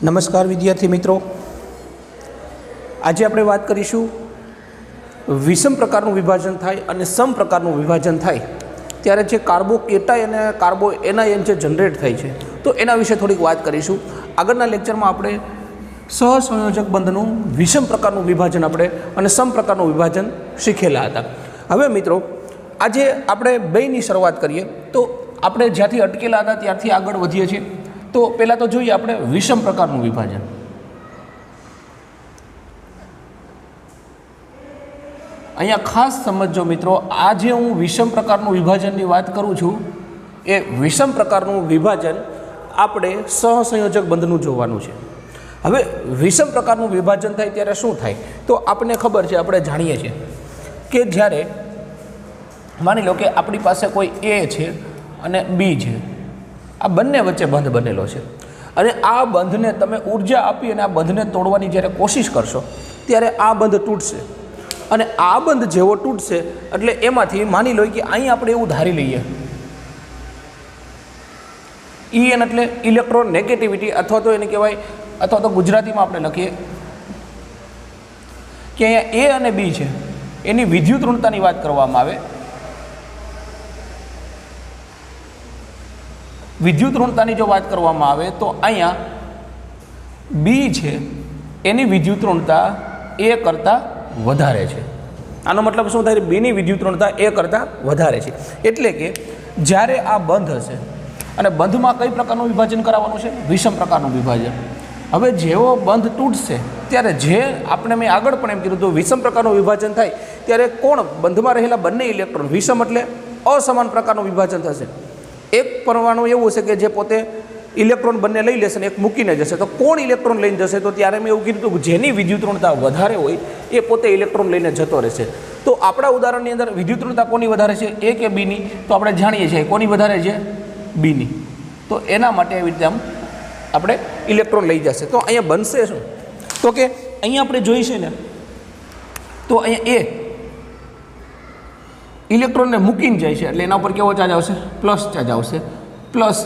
નમસ્કાર વિદ્યાર્થી મિત્રો, આજે આપણે વાત કરીશું વિષમ પ્રકારનું વિભાજન થાય અને સમ પ્રકારનું વિભાજન થાય ત્યારે જે કાર્બો કેટાયન અને કાર્બો એનાયન જે જનરેટ થાય છે તો એના વિશે થોડીક વાત કરીશું. આગળના લેક્ચરમાં આપણે સહસંયોજક બંધનું વિષમ પ્રકારનું વિભાજન આપણે અને સમ પ્રકારનું વિભાજન શીખેલા હતા. હવે મિત્રો આજે આપણે બેયની શરૂઆત કરીએ તો આપણે જ્યાંથી અટકેલા હતા ત્યારથી આગળ વધીએ છીએ. તો પહેલાં તો જોઈએ આપણે વિષમ પ્રકારનું વિભાજન. અહીંયા ખાસ સમજો મિત્રો, આ જે હું વિષમ પ્રકારનું વિભાજનની વાત કરું છું એ વિષમ પ્રકારનું વિભાજન આપણે સહસંયોજક બંધનું જોવાનું છે. હવે વિષમ પ્રકારનું વિભાજન થાય ત્યારે શું થાય તો આપણને ખબર છે, આપણે જાણીએ છીએ કે જ્યારે માની લો કે આપણી પાસે કોઈ એ છે અને બી છે, આ બંને વચ્ચે બંધ બનેલો છે અને આ બંધને તમે ઉર્જા આપી અને આ બંધને તોડવાની જ્યારે કોશિશ કરશો ત્યારે આ બંધ તૂટશે અને આ બંધ જેવો તૂટશે એટલે એમાંથી માની લો કે અહીં આપણે એવું ધારી લઈએ EN એટલે ઇલેક્ટ્રોન નેગેટિવિટી, અથવા તો એને કહેવાય, અથવા તો ગુજરાતીમાં આપણે લખીએ કે અહીંયા એ અને બી છે એની વિદ્યુત ઋણતાની વાત કરવામાં આવે. વિદ્યુત ઋણતાની જો વાત કરવામાં આવે તો અહીંયા બી છે એની વિદ્યુત ઋણતા એ કરતાં વધારે છે. આનો મતલબ શું થાય? બીની વિદ્યુત ઋણતા એ કરતાં વધારે છે. એટલે કે જ્યારે આ બંધ હશે અને બંધમાં કઈ પ્રકારનું વિભાજન કરાવવાનું છે? વિષમ પ્રકારનું વિભાજન. હવે જેવો બંધ તૂટશે ત્યારે જે આપણે મેં આગળ પણ એમ કીધું તો વિષમ પ્રકારનું વિભાજન થાય ત્યારે કોણ બંધમાં રહેલા બંને ઇલેક્ટ્રોન, વિષમ એટલે અસમાન પ્રકારનું વિભાજન થશે. એક પરમાણુ એવું છે કે જે પોતે ઇલેક્ટ્રોન બંને લઈ લેશે અને એક મૂકીને જશે, તો કોણ ઇલેક્ટ્રોન લઈને જશે? તો ત્યારે મેં એવું કીધું કે જેની વિદ્યુત ઋણતા વધારે હોય એ પોતે ઇલેક્ટ્રોન લઈને જતો રહેશે. તો આપણા ઉદાહરણની અંદર વિદ્યુત ઋણતા કોની વધારે છે, એ કે બીની? તો આપણે જાણીએ છીએ કોની વધારે છે, બીની. તો એના માટે એવી રીતે આમ આપણે ઇલેક્ટ્રોન લઈ જશે. તો અહીંયા બનશે શું? તો કે અહીંયા આપણે જોઈશે ને તો અહીંયા એ ઇલેક્ટ્રોનને મૂકીને જાય છે એટલે એના ઉપર કેવો ચાર્જ આવશે? પ્લસ ચાર્જ આવશે. પ્લસ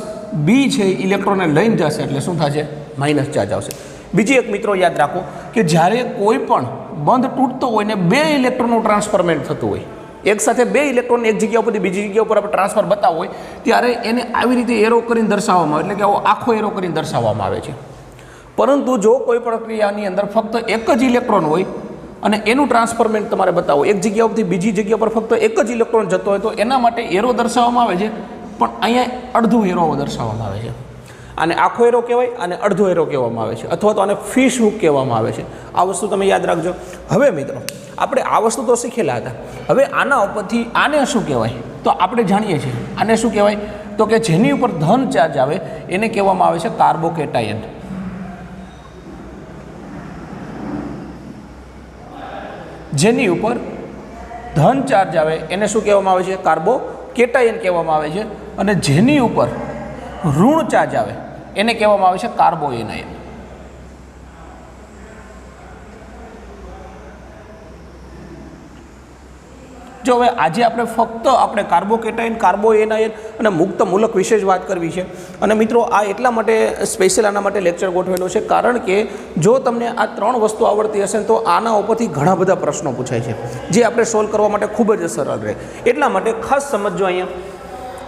બી છે ઇલેક્ટ્રોનને લઈને જશે એટલે શું થશે? માઇનસ ચાર્જ આવશે. બીજી એક મિત્રો યાદ રાખો કે જ્યારે કોઈ પણ બંધ તૂટતો હોય ને બે ઇલેક્ટ્રોનનું ટ્રાન્સફરમેન્ટ થતું હોય, એક સાથે બે ઇલેક્ટ્રોન એક જગ્યા ઉપરથી બીજી જગ્યા ઉપર આપણે ટ્રાન્સફર બતાવવું હોય ત્યારે એને આવી રીતે એરો કરીને દર્શાવવામાં આવે, એટલે કે આવો આખો એરો કરીને દર્શાવવામાં આવે છે. પરંતુ જો કોઈ પ્રક્રિયાની અંદર ફક્ત એક જ ઇલેક્ટ્રોન હોય અને એનું ટ્રાન્સફરમેન્ટ તમારે બતાવો, એક જગ્યા ઉપરથી બીજી જગ્યા પર ફક્ત એક જ ઇલેક્ટ્રોન જતો હોય, તો એના માટે એરો દર્શાવવામાં આવે છે. પણ અહીંયા અડધો એરો દર્શાવવામાં આવે છે. આને આખો એરો કહેવાય અને અડધો એરો કહેવામાં આવે છે, અથવા તો આને ફિશ હૂક કહેવામાં આવે છે. આ વસ્તુ તમે યાદ રાખજો. હવે મિત્રો આપણે આ વસ્તુ તો શીખેલા હતા. હવે આના ઉપરથી આને શું કહેવાય તો આપણે જાણીએ છીએ. આને શું કહેવાય તો કે જેની ઉપર ધન ચાર્જ આવે એને કહેવામાં આવે છે કાર્બોકેટાયન. જેની ઉપર ધન ચાર્જ આવે એને શું કહેવામાં આવે છે? કાર્બોકેટાયન કહેવામાં આવે છે. અને જેની ઉપર ઋણ ચાર્જ આવે એને કહેવામાં આવે છે કાર્બોએનાયન. જો હવે આજે આપણે ફક્ત આપણે કાર્બોકેટાયન, કાર્બોએનાયન અને મુક્ત મૂલક વિશે જ વાત કરવી છે. અને મિત્રો આ એટલા માટે સ્પેશિયલ આના માટે લેક્ચર ગોઠવેલો છે કારણ કે જો તમને આ ત્રણ વસ્તુ આવડતી હશે તો આના ઉપરથી ઘણા બધા પ્રશ્નો પૂછાય છે જે આપણે સોલ્વ કરવા માટે ખૂબ જ સરળ રહે. એટલા માટે ખાસ સમજો અહીંયા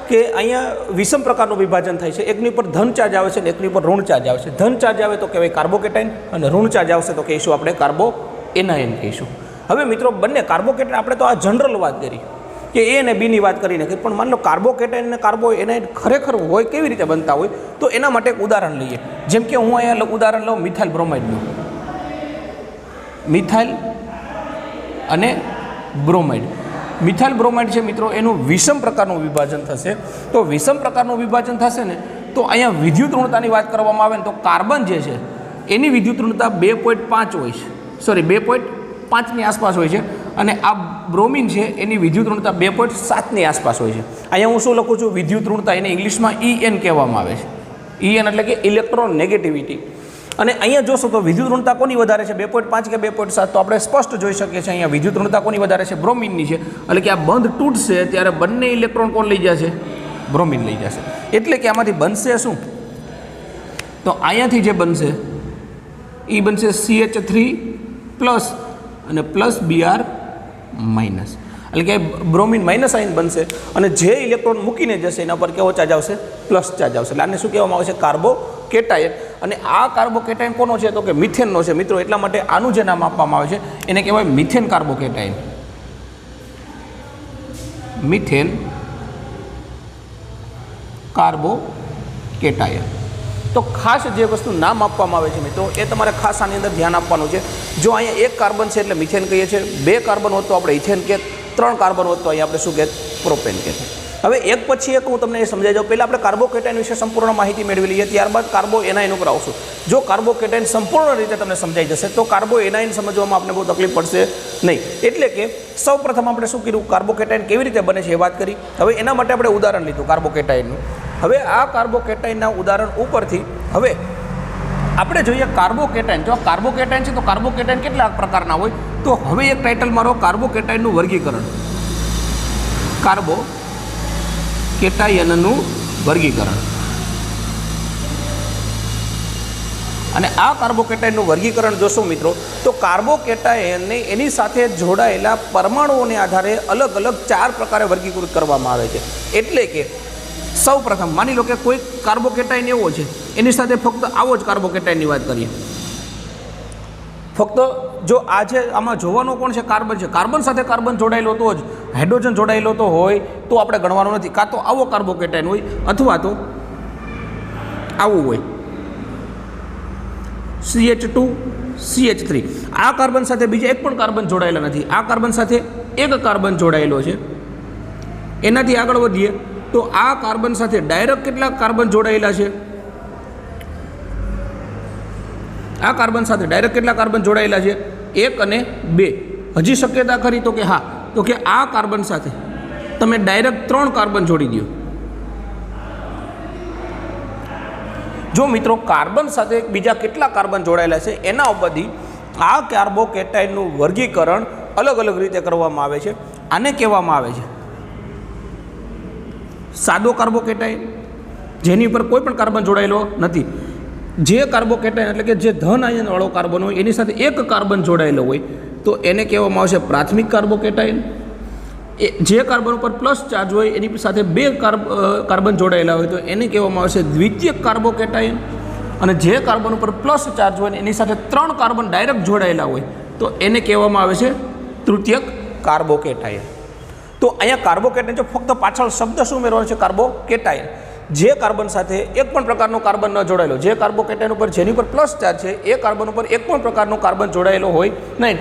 કે અહીંયા વિષમ પ્રકારનું વિભાજન થાય છે. એકની ઉપર ધન ચાર્જ આવે છે અને એકની ઉપર ઋણ ચાર્જ આવે છે. ધન ચાર્જ આવે તો કહેવાય કાર્બોકેટાયન અને ઋણ ચાર્જ આવશે તો કહીશું આપણે કાર્બોએનાયન કહીશું. હવે મિત્રો બંને કાર્બોકેટાયન આપણે તો આ જનરલ વાત કરી કે એ અને બીની વાત કરીને, પણ માની લો કાર્બોકેટાયન અને કાર્બોએનાયન ખરેખર હોય કેવી રીતે બનતા હોય તો એના માટે એક ઉદાહરણ લઈએ. જેમ કે હું અહીંયા ઉદાહરણ લઉં મિથાઇલ બ્રોમાઇડનું. મિથાઇલ અને બ્રોમાઇડ. મિથાઇલ બ્રોમાઇડ છે મિત્રો, એનું વિષમ પ્રકારનું વિભાજન થશે. તો વિષમ પ્રકારનું વિભાજન થશે ને તો અહીંયા વિદ્યુત ઋણતાની વાત કરવામાં આવે ને તો કાર્બન જે છે એની વિદ્યુત ઋણતા 2.5 હોય છે, સોરી 2.5ની આસપાસ હોય છે. અને આ બ્રોમિન છે એની વિદ્યુત ઋણતા 2.7ની આસપાસ હોય છે. અહીંયા હું શું લખું છું? વિદ્યુત ઋણતા. એને ઇંગ્લિશમાં EN કહેવામાં આવે છે. EN એટલે કે ઇલેક્ટ્રોન નેગેટિવિટી. અને અહીંયા જોશો તો વિદ્યુત ઋણતા કોની વધારે છે? 2.5 કે 2.7? તો આપણે સ્પષ્ટ જોઈ શકીએ છીએ અહીંયા વિદ્યુત ઋણતા કોની વધારે છે? બ્રોમિનની છે. એટલે કે આ બંધ તૂટશે ત્યારે બંને ઇલેક્ટ્રોન કોણ લઈ જશે? બ્રોમિન લઈ જશે. એટલે કે આમાંથી બનશે શું? તો અહીંયાથી જે બનશે એ બનશે CH3 પ્લસ અને પ્લસ Br માઇનસ, એટલે કે બ્રોમિન માઇનસ આયન બનશે અને જે ઇલેક્ટ્રોન મૂકીને જશે એના પર કેવો ચાર્જ આવશે? પ્લસ ચાર્જ આવશે. એટલે આને શું કહેવામાં આવે છે? કાર્બોકેટાયન. અને આ કાર્બોકેટાયન કોનો છે? તો કે મિથેનનો છે મિત્રો. એટલા માટે આનું જે નામ આપવામાં આવે છે એને કહેવાય મિથેન કાર્બોકેટાયન. Methane carbocation. તો ખાસ જે વસ્તુ નામ આપવામાં આવે છે મિત્રો એ તમારે ખાસ આની અંદર ધ્યાન આપવાનું છે. જો અહીંયા એક કાર્બન છે એટલે મિથેન કહીએ છીએ, 2 કાર્બન હોત તો આપણે ઇથેન કહેત, 3 કાર્બન હોત તો અહીંયા આપણે શું કહેત? પ્રોપેન કહેત. હવે એક પછી એક હું તમને એ સમજાવી દઉં. પહેલાં આપણે કાર્બોકેટાયન વિશે સંપૂર્ણ માહિતી મેળવી લઈએ, ત્યારબાદ કાર્બો એનાયન ઉપર આવશું. જો કાર્બોકેટાયન સંપૂર્ણ રીતે તમને સમજાઈ જશે તો કાર્બો એનાયન સમજવામાં આપણે બહુ તકલીફ પડશે નહીં. એટલે કે સૌ પ્રથમ આપણે શું કર્યું? કાર્બોકેટાયન કેવી રીતે બને છે એ વાત કરી. હવે એના માટે આપણે ઉદાહરણ લીધું કાર્બોકેટાયનનું. હવે આ કાર્બોકેટાયનના ઉદાહરણ ઉપરથી હવે આપણે જોઈએ કાર્બોકેટાયન. જો કાર્બોકેટાયન છે તો કાર્બોકેટાયન કેટલા પ્રકારના હોય? તો હવે એક ટાઇટલ મારો કાર્બોકેટાયનનું વર્ગીકરણ. કાર્બોકેટાયનનું વર્ગીકરણ. અને આ કાર્બોકેટાયનનું વર્ગીકરણ જોશો મિત્રો તો કાર્બોકેટાયનને એની સાથે જોડાયેલા પરમાણુઓને આધારે અલગ અલગ 4 પ્રકારે વર્ગીકૃત કરવામાં આવે છે. એટલે કે સૌ પ્રથમ માની લો કે કોઈ કાર્બોકેટાયન એવો છે એની સાથે ફક્ત આવો જ કાર્બોકેટાયનની વાત કરીએ. ફક્ત જો આજે આમાં જોવાનું કોણ છે? કાર્બન છે. કાર્બન સાથે કાર્બન જોડાયેલો તો જ, હાઇડ્રોજન જોડાયેલો તો હોય તો આપણે ગણવાનું નથી. કાં તો આવો કાર્બોકેટાયન હોય અથવા તો આવું હોય, CH2 CH3. આ કાર્બન સાથે બીજા એક પણ કાર્બન જોડાયેલા નથી. આ કાર્બન સાથે એક કાર્બન જોડાયેલો છે. એનાથી આગળ વધીએ તો આ કાર્બન સાથે ડાયરેક્ટ કેટલા કાર્બન જોડાયેલા છે? આ કાર્બન સાથે ડાયરેક્ટ કેટલા કાર્બન જોડાયેલા છે? 1 અને 2. હજી શક્યતા ખરી? તો કે હા. તો કે આ કાર્બન સાથે તમે ડાયરેક્ટ 3 કાર્બન જોડી દો. જો મિત્રો કાર્બન સાથે બીજા કેટલા કાર્બન જોડાયેલા છે એના ઉપરથી આ કાર્બોકેટાયનનું વર્ગીકરણ અલગ અલગ રીતે કરવામાં આવે છે. આને કહેવામાં આવે છે સાદો કાર્બોકેટાયન, જેની ઉપર કોઈ પણ કાર્બન જોડાયેલો નથી. જે કાર્બોકેટાયન એટલે કે જે ધન આયનવાળો કાર્બન હોય એની સાથે એક કાર્બન જોડાયેલો હોય તો એને કહેવામાં આવશે પ્રાથમિક કાર્બોકેટાયન. જે કાર્બન ઉપર પ્લસ ચાર્જ હોય એની સાથે 2 કાર્બન જોડાયેલા હોય તો એને કહેવામાં આવશે દ્વિતીયક કાર્બોકેટાયન. અને જે કાર્બન ઉપર પ્લસ ચાર્જ હોય એની સાથે 3 કાર્બન ડાયરેક્ટ જોડાયેલા હોય તો એને કહેવામાં આવે છે તૃતીયક કાર્બોકેટાયન. તો અહીંયા કાર્બોકેટાયન જો ફક્ત પાછળ શબ્દ શું ઉમેરવાનો છે? કાર્બોકેટાયન. જે કાર્બન સાથે એક પણ પ્રકારનો કાર્બન ન જોડાયેલો, જે કાર્બોકેટાયન ઉપર જેની ઉપર પ્લસ ચાર્જ છે એ કાર્બન ઉપર એક પણ પ્રકારનો કાર્બન જોડાયેલો હોય નહીં.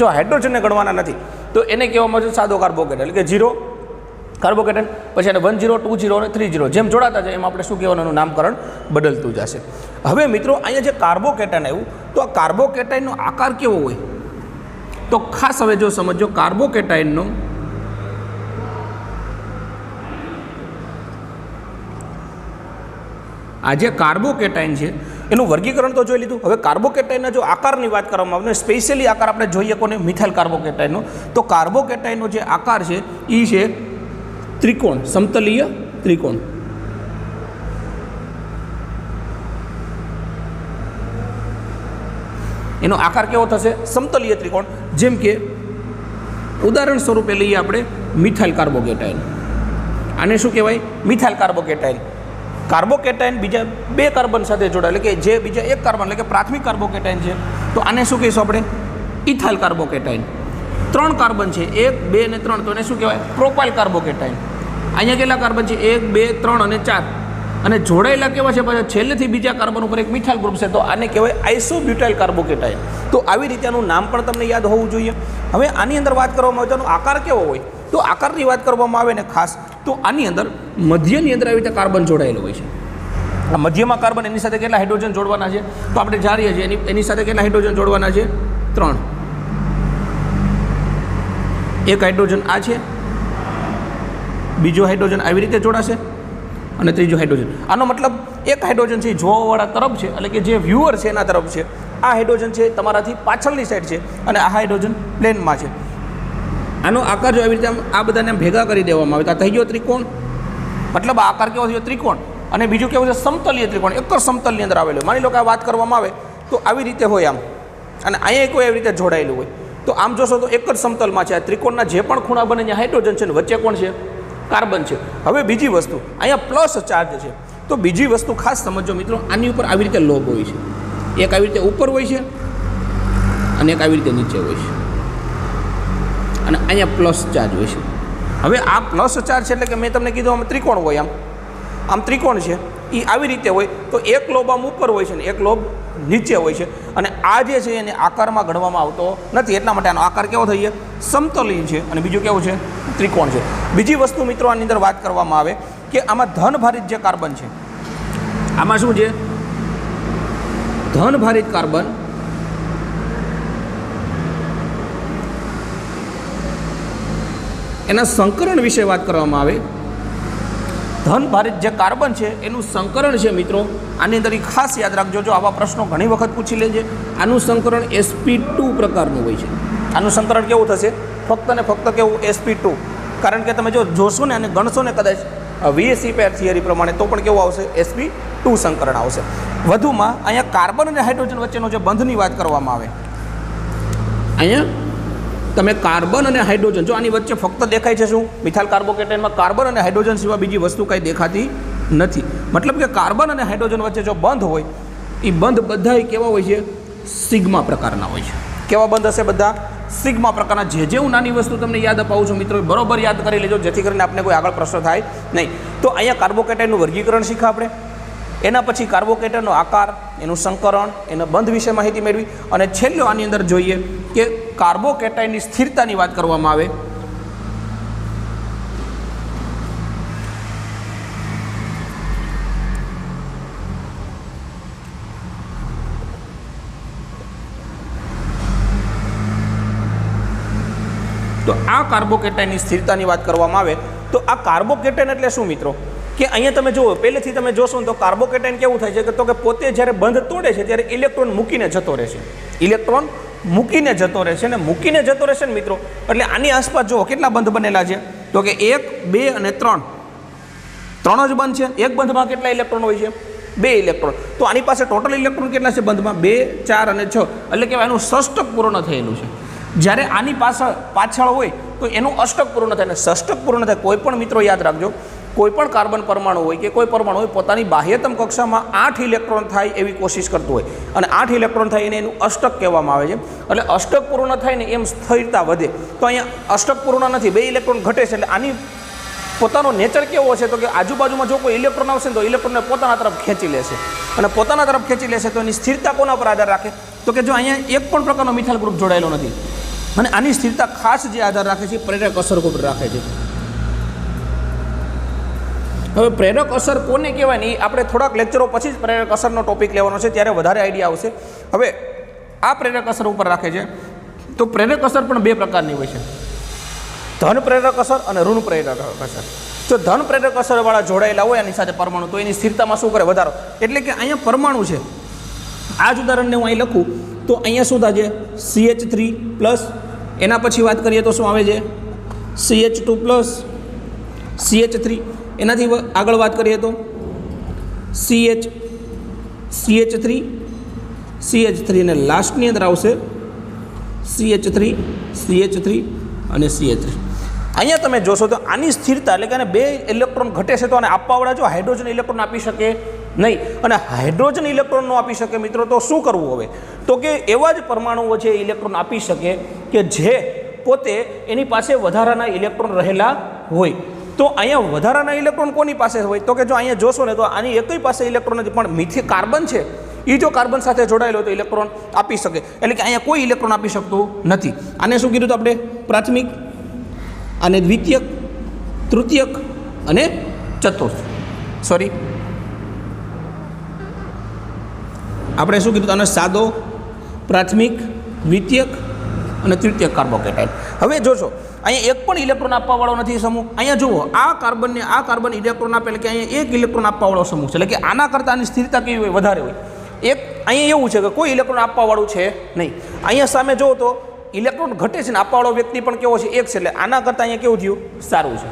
જો હાઇડ્રોજનને ગણવાના નથી તો એને કહેવામાં આવે છે સાદો કાર્બોકેટાયન, એટલે કે 0 કાર્બોકેટાયન. પછી એને 1 0 2 0 અને 3 0 જેમ જોડાતા જાય એમ આપણે શું કહેવાનું નામકરણ બદલતું જશે. હવે મિત્રો અહીંયા જે કાર્બોકેટાયન આવ્યું તો આ કાર્બોકેટાયનનો આકાર કેવો હોય? તો ખાસ હવે જો સમજો કાર્બોકેટાયનનો આ જે કાર્બોકેટાયન છે એનું વર્ગીકરણ તો જોઈ લીધું. હવે કાર્બોકેટાયનના જો આકારની વાત કરવામાં આવે, સ્પેશિયલી આકાર આપણે જોઈએ કોને? મિથાઇલ કાર્બોકેટાયનનો. તો કાર્બોકેટાયનનો જે આકાર છે એ છે ત્રિકોણ, સમતલીય ત્રિકોણ. એનો આકાર કેવો થશે? સમતલીય ત્રિકોણ. જેમ કે ઉદાહરણ સ્વરૂપે લઈએ આપણે મિથાઇલ કાર્બોકેટાયન. આને શું કહેવાય? Methyl carbocation. કાર્બોકેટાયન બીજા 2 કાર્બન સાથે જોડાયેલ, એટલે કે જે બીજા 1 કાર્બન એટલે કે પ્રાથમિક કાર્બોકેટાયન છે તો આને શું કહીશું આપણે? Ethyl carbocation. 3 કાર્બન છે, 1 2 અને 3 તો એને શું કહેવાય? Propyl carbocation. અહીંયા કેટલા કાર્બન છે? 1 2 3 અને 4. અને જોડાયેલા કેવા છે? પાછા છેલ્લેથી બીજા કાર્બન ઉપર એક મિથાઇલ ગ્રુપ છે તો આને કહેવાય આઇસોબ્યુટાઇલ કાર્બોકેટાયન. તો આવી રીતે આનું નામ પણ તમને યાદ હોવું જોઈએ. હવે આની અંદર વાત કરવામાં આવે તો આનો આકાર કેવો હોય? તો આકારની વાત કરવામાં આવે ને ખાસ તો આની અંદર મધ્યની અંદર આવી રીતે કાર્બન જોડાયેલો હોય છે. આ મધ્યમાં કાર્બન એની સાથે કેટલા હાઇડ્રોજન જોડવાના છે? તો આપણે જાણીએ છીએ એની સાથે કેટલા હાઇડ્રોજન જોડવાના છે? 3. એક હાઇડ્રોજન આ છે, બીજો હાઇડ્રોજન આવી રીતે જોડાશે અને ત્રીજો હાઇડ્રોજન. આનો મતલબ એક હાઇડ્રોજન છે જોવાવાળા તરફ છે, એટલે કે જે વ્યુઅર છે એના તરફ છે. આ હાઇડ્રોજન છે તમારાથી પાછળની સાઈડ છે અને આ હાઇડ્રોજન પ્લેનમાં છે. આનો આકાર જો આવી રીતે આ બધાને ભેગા કરી દેવામાં આવે તો આ થઈ ગયો ત્રિકોણ. મતલબ આકાર કેવો થયો? ત્રિકોણ. અને બીજું કેવું છે? સમતલીય ત્રિકોણ. એક જ સમતલની અંદર આવેલું. માની લો કે આ વાત કરવામાં આવે તો આવી રીતે હોય આમ, અને અહીંયા કોઈ એવી રીતે જોડાયેલું હોય. તો આમ જોશો તો એક જ સમતલમાં છે. આ ત્રિકોણના જે પણ ખૂણા બને ત્યાં હાઇડ્રોજન છે ને વચ્ચે કોણ છે? કાર્બન છે. હવે બીજી વસ્તુ, અહીંયા પ્લસ ચાર્જ છે. તો બીજી વસ્તુ ખાસ સમજો મિત્રો, આની ઉપર આવી રીતે લોબ હોય છે. એક આવી રીતે ઉપર હોય છે અને એક આવી રીતે નીચે હોય છે, અને અહીંયા પ્લસ ચાર્જ હોય છે. હવે આ પ્લસ ચાર્જ છે એટલે કે મેં તમને કીધું આમ ત્રિકોણ હોય, આમ ત્રિકોણ છે એ આવી રીતે હોય. તો એક લોબ આમ ઉપર હોય છે ને એક લોબ નીચે હોય છે, અને આ જે છે એને આકારમાં ઘડવામાં આવતો નથી. એટલા માટે આનો આકાર કેવો થઈ છે? સમતલીય છે. અને બીજું કેવું છે? ત્રિકોણ છે. બીજી વસ્તુ મિત્રો આની અંદર વાત કરવામાં આવે કે આમાં ધનભારિત જે કાર્બન છે, આમાં શું છે? ધનભારિત કાર્બન એના સંકરણ વિશે વાત કરવામાં આવે. ધનભારિત જે કાર્બન છે એનું સંકરણ છે મિત્રો, આની અંદર ખાસ યાદ રાખજો. જો આવા પ્રશ્નો ઘણી વખત પૂછી લેજે. આનું સંકરણ sp2 પ્રકારનું હોય છે. આનું સંકરણ કેવું થશે? ફક્ત ને ફક્ત કેવું? sp2. કારણ કે તમે જો જોશો ને અને ગણશો ને કદાચ VSE પેર થિયરી પ્રમાણે તો પણ કેવું આવશે? sp2 સંકરણ આવશે. વધુમાં અહીંયા કાર્બન અને હાઇડ્રોજન વચ્ચેનો જે બંધની વાત કરવામાં આવે, અહીંયા તમે કાર્બન અને હાઇડ્રોજન, જો આની વચ્ચે ફક્ત દેખાય છે શું? મિથાઇલ કાર્બોકેટાઇનમાં કાર્બન અને હાઇડ્રોજન સિવાય બીજી વસ્તુ કાંઈ દેખાતી નથી. મતલબ કે કાર્બન અને હાઇડ્રોજન વચ્ચે જો બંધ હોય, એ બંધ બધાય કેવા હોય છે? સિગ્મા પ્રકારના હોય છે. કેવા બંધ હશે? બધા સિગ્મા પ્રકારના. જે હું નાની વસ્તુ તમને યાદ અપાવું છું મિત્રો, બરોબર યાદ કરી લેજો, જેથી કરીને આપણે કોઈ આગળ પ્રશ્ન થાય નહીં. તો અહીંયા કાર્બોકેટાઇનનું વર્ગીકરણ શીખ્યા આપણે. એના પછી કાર્બોકેટાઇનનો આકાર, એનું સંકરણ, એના બંધ વિશે માહિતી મેળવી, અને છેલ્લો આની અંદર જોઈએ કે કાર્બોકેટાઇનની સ્થિરતાની વાત કરવામાં આવે. તો આ કાર્બોકેટાઇનની સ્થિરતાની વાત કરવામાં આવે તો આ કાર્બોકેટાઇન એટલે શું મિત્રો? કે અહીંયા તમે જુઓ, પહેલેથી તમે જોશો ને તો કાર્બોકેટાઇન કેવું થાય છે કે તો કે પોતે જ્યારે બંધ તોડે છે ત્યારે ઇલેક્ટ્રોન મૂકીને જતો રહે છે. ઇલેક્ટ્રોન મૂકીને જતો રહે છે, ને મૂકીને જતો રહેશે ને મિત્રો, એટલે આની આસપાસ જુઓ કેટલા બંધ બનેલા છે? તો કે 1, 2 અને 3. 3 જ બંધ છે. એક બંધમાં કેટલા ઇલેક્ટ્રોન હોય છે? 2 ઇલેક્ટ્રોન. તો આની પાસે ટોટલ ઇલેક્ટ્રોન કેટલા છે બંધમાં? 2, 4 અને 6. એટલે કે એનું ષષ્ટક પૂર્ણ થયેલું છે. જ્યારે આની પાછળ હોય તો એનું અષ્ટક પૂર્ણ થાય, ને ષષ્ટક પૂર્ણ થાય. કોઈ પણ મિત્રો યાદ રાખજો, કોઈ પણ કાર્બન પરમાણુ હોય કે કોઈ પરમાણુ હોય, પોતાની બાહ્યતમ કક્ષામાં 8 ઇલેક્ટ્રોન થાય એવી કોશિશ કરતું હોય, અને 8 ઇલેક્ટ્રોન થાય એને એનું અષ્ટક કહેવામાં આવે છે. એટલે અષ્ટક પૂર્ણ થાય ને એમ સ્થિરતા વધે. તો અહીંયા અષ્ટક પૂર્ણ નથી, 2 ઇલેક્ટ્રોન ઘટે છે. એટલે આની પોતાનો નેચર કેવો છે? તો કે આજુબાજુમાં જો કોઈ ઇલેક્ટ્રોન આવશે તો ઇલેક્ટ્રોનને પોતાના તરફ ખેંચી લેશે, અને પોતાના તરફ ખેંચી લેશે તો એની સ્થિરતા કોના પર આધાર રાખે? તો કે જો અહીંયા એક પણ પ્રકારનો મિથાઇલ ગ્રુપ જોડાયેલો નથી, અને આની સ્થિરતા ખાસ જે આધાર રાખે છે પ્રેરક અસર ઉપર રાખે છે. હવે પ્રેરક અસર કોને કહેવાય ને એ આપણે થોડાક લેક્ચરો પછી જ પ્રેરક અસરનો ટોપિક લેવાનો છે, ત્યારે વધારે આઈડિયા આવશે. હવે આ પ્રેરક અસર ઉપર રાખે છે. તો પ્રેરક અસર પણ 2 પ્રકારની હોય છે, ધન પ્રેરક અસર અને ઋણ પ્રેરક અસર. જો ધન પ્રેરક અસરવાળા જોડાયેલા હોય આની સાથે પરમાણુ, તો એની સ્થિરતામાં શું કરે? વધારો. એટલે કે અહીંયા પરમાણુ છે, આ જ ઉદાહરણને હું અહીં લખું તો અહીંયા શું થાય છે? CH3+. એના પછી વાત કરીએ તો શું આવે છે? CH2+, CH3. એનાથી આગળ વાત કરીએ તો CH3, અને લાસ્ટની અંદર આવશે CH3 અને CH3. અહીંયા તમે જોશો તો આની સ્થિરતા એટલે કે આને 2 ઇલેક્ટ્રોન ઘટે છે, તો આને આપવાવાળા જો હાઇડ્રોજન ઇલેક્ટ્રોન આપી શકે નહીં. અને હાઇડ્રોજન ઇલેક્ટ્રોન ન આપી શકે મિત્રો, તો શું કરવું હવે? તો કે એવા જ પરમાણુઓ છે ઇલેક્ટ્રોન આપી શકે કે જે પોતે એની પાસે વધારાના ઇલેક્ટ્રોન રહેલા હોય. તો અહીંયા વધારાના ઇલેક્ટ્રોન કોની પાસે હોય? તો કે જો અહીંયા જોશો ને તો આની એકય પાસે ઇલેક્ટ્રોન નથી, પણ મિથિલ કાર્બન છે એ જો કાર્બન સાથે જોડાયેલો તો ઇલેક્ટ્રોન આપી શકે. એટલે કે અહીંયા કોઈ ઇલેક્ટ્રોન આપી શકતું નથી. આને શું કીધું આપણે? પ્રાથમિક, અને દ્વિતીયક, તૃતીયક અને ચતુર્થ. આપણે શું કીધું? આને સાદો, પ્રાથમિક, દ્વિતીયક અને તૃતીયક કાર્બોકેટાઇન. હવે જોશો અહીંયા એક પણ ઇલેક્ટ્રોન આપવાવાળો નથી સમૂહ. અહીંયા જુઓ, આ કાર્બન ઇલેક્ટ્રોન આપે, એટલે કે અહીંયા 1 ઇલેક્ટ્રોન આપવાવાળો સમૂહ છે. એટલે કે આના કરતાં આની સ્થિરતા કેવી હોય? વધારે હોય. એક અહીંયા એવું છે કે કોઈ ઇલેક્ટ્રોન આપવાવાળું છે નહીં. અહીંયા સામે જુઓ તો ઇલેક્ટ્રોન ઘટે છે ને આપવાવાળો વ્યક્તિ પણ કેવો છે? 1 છે. એટલે આના કરતાં અહીંયા કેવું થયું? સારું છે.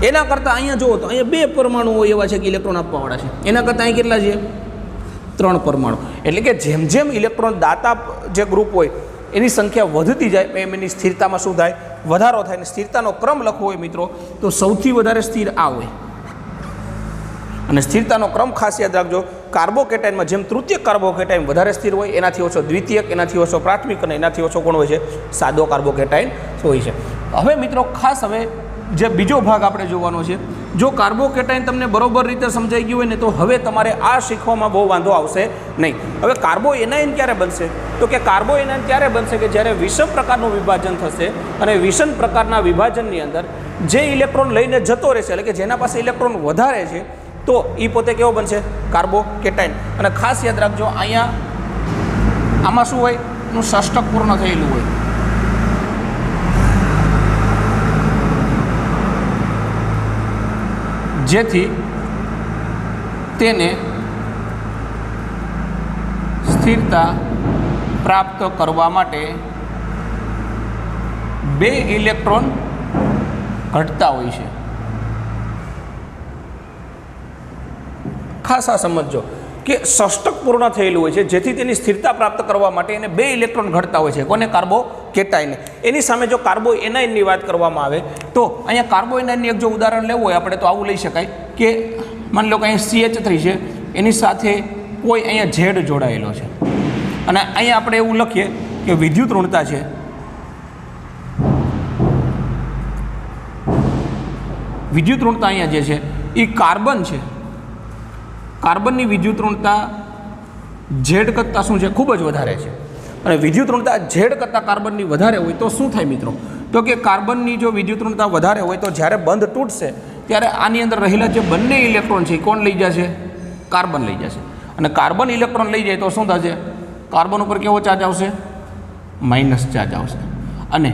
એના કરતાં અહીંયા જુઓ તો અહીંયા 2 પરમાણુઓ એવા છે કે ઇલેક્ટ્રોન આપવાવાળા છે. એના કરતાં અહીં કેટલા છે? 3 પરમાણુ. એટલે કે જેમ જેમ ઇલેક્ટ્રોન દાતા જે ગ્રુપ હોય એની સંખ્યા વધતી જાય એમ એની સ્થિરતામાં શું થાય? વધારો થાય. અને સ્થિરતાનો ક્રમ લખવો હોય મિત્રો તો સૌથી વધારે સ્થિર આ હોય. અને સ્થિરતાનો ક્રમ ખાસ યાદ રાખજો. કાર્બોકેટાઇનમાં જેમ તૃતીયક કાર્બોકેટાઇન વધારે સ્થિર હોય, એનાથી ઓછો દ્વિતીયક, એનાથી ઓછો પ્રાથમિક અને એનાથી ઓછો કોણ હોય છે? સાદો કાર્બોકેટાઇન હોય છે. હવે મિત્રો ખાસ હવે જે બીજો ભાગ આપણે જોવાનો છે, જો કાર્બોકેટાઇન તમને બરોબર રીતે સમજાઈ ગયું હોય ને તો હવે તમારે આ શીખવામાં બહુ વાંધો આવશે નહીં. હવે કાર્બોએનાઇન ક્યારે બનશે? તો કે કાર્બોએનાઇન ત્યારે બનશે કે જ્યારે વિષમ પ્રકારનું વિભાજન થશે અને વિષમ પ્રકારના વિભાજનની અંદર જે ઇલેક્ટ્રોન લઈને જતો રહેશે, એટલે કે જેના પાસે ઇલેક્ટ્રોન વધારે છે, તો એ પોતે કેવો બનશે? કાર્બોકેટાઇન. અને ખાસ યાદ રાખજો અહીંયા આમાં શું હોય? એનું ષષ્ટક પૂર્ણ થયેલું હોય. જેથી તેને સ્થિરતા પ્રાપ્ત કરવા માટે 2 ઇલેક્ટ્રોન ઘટતા હોય છે. ખાસ આ સમજો કે ષષ્ટક પૂર્ણ થયેલું હોય છે, જેથી તેની સ્થિરતા પ્રાપ્ત કરવા માટે એને 2 ઇલેક્ટ્રોન ઘટતા હોય છે. કોને? કાર્બોકેટાઇનને. એની સામે જો કાર્બોએનાઇનની વાત કરવામાં આવે તો અહીંયા કાર્બોએનાઇનની એક જો ઉદાહરણ લેવું હોય આપણે તો આવું લઈ શકાય કે માની લો કે અહીંયા CH3 છે, એની સાથે કોઈ અહીંયા ઝેડ જોડાયેલો છે અને અહીંયા આપણે એવું લખીએ કે વિદ્યુત ઋણતા છે વિદ્યુત ઋણતા અહીંયા જે છે એ કાર્બન છે. કાર્બનની વિદ્યુત ઋણતા ઝેડ કરતાં શું છે? ખૂબ જ વધારે છે. અને વિદ્યુત ઋણતા ઝેડ કરતાં કાર્બનની વધારે હોય તો શું થાય મિત્રો? તો કે કાર્બનની જો વિદ્યુત ઋણતા વધારે હોય તો જ્યારે બંધ તૂટશે ત્યારે આની અંદર રહેલા જે બંને ઇલેક્ટ્રોન છે એ કોણ લઈ જશે? કાર્બન લઈ જશે. અને કાર્બન ઇલેક્ટ્રોન લઈ જાય તો શું થશે? કાર્બન ઉપર કેવો ચાર્જ આવશે? માઇનસ ચાર્જ આવશે. અને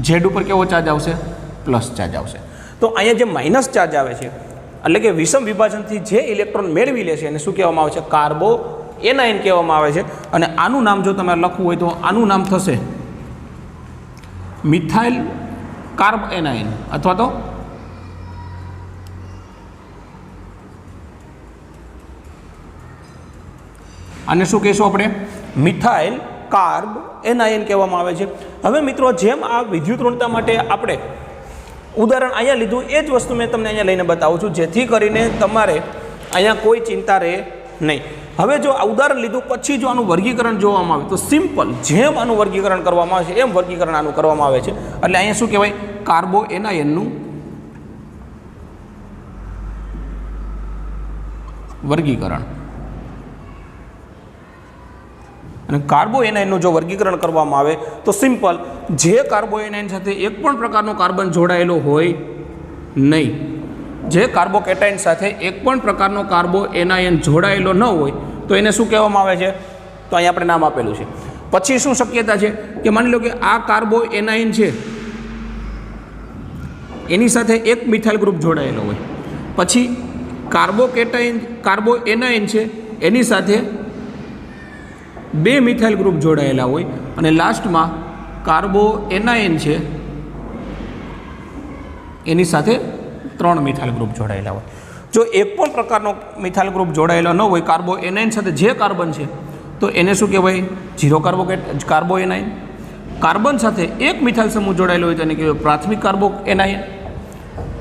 ઝેડ ઉપર કેવો ચાર્જ આવશે? પ્લસ ચાર્જ આવશે. તો અહીંયા જે માઇનસ ચાર્જ આવે છે એટલે કે વિષમ વિભાજનથી જે ઇલેક્ટ્રોન મેળવી લે છે એને શું કહેવામાં આવે છે? કાર્બોએનાઇન કહેવામાં આવે છે. અને આનું નામ જો તમારે લખવું હોય તો આનું નામ થશે મિથાઇલ કાર્બએનાઇન અથવા તો આને શું કહીશું આપણે? મિથાઇલ કાર્બએનાઇન કહેવામાં આવે છે. હવે મિત્રો જેમ આ વિદ્યુત ઋણતા માટે આપણે ઉદાહરણ અહીંયા લીધું એ જ વસ્તુ મેં તમને અહીંયા લઈને બતાવું છું, જેથી કરીને તમારે અહીંયા કોઈ ચિંતા રહે નહીં. હવે જો આ ઉદાહરણ લીધું પછી જો આનું વર્ગીકરણ જોવામાં આવે તો સિમ્પલ જેમ આનું વર્ગીકરણ કરવામાં આવે છે એમ વર્ગીકરણ આનું કરવામાં આવે છે. એટલે અહીંયા શું કહેવાય? કાર્બોએનાઇનનું વર્ગીકરણ. અને કાર્બોએનાઇનનું જો વર્ગીકરણ કરવામાં આવે તો સિમ્પલ, જે કાર્બોએનાઇન સાથે એક પણ પ્રકારનો કાર્બન જોડાયેલો હોય નહીં, જે કાર્બોકેટાઇન સાથે એક પણ પ્રકારનો કાર્બોએનાઇન જોડાયેલો ન હોય તો એને શું કહેવામાં આવે છે? તો અહીંયા આપણે નામ આપેલું છે. પછી શું શક્યતા છે કે માની લો કે આ કાર્બોએનાઇન છે એની સાથે એક મિથાઇલ ગ્રુપ જોડાયેલો હોય, પછી કાર્બોએનાઇન છે એની સાથે 2 મિથાઇલ ગ્રુપ જોડાયેલા હોય અને લાસ્ટમાં કાર્બોએનાઇન છે એની સાથે 3 મિથાઇલ ગ્રુપ જોડાયેલા હોય. જો એક પણ પ્રકારનો મિથાઇલ ગ્રુપ જોડાયેલો ન હોય કાર્બોએનાઇન સાથે જે કાર્બન છે તો એને શું કહેવાય? 0 કાર્બોએનાઇન. કાર્બન સાથે એક મિથાઇલ સમૂહ જોડાયેલો હોય તો એને કહેવાય પ્રાથમિક કાર્બોએનાઇન.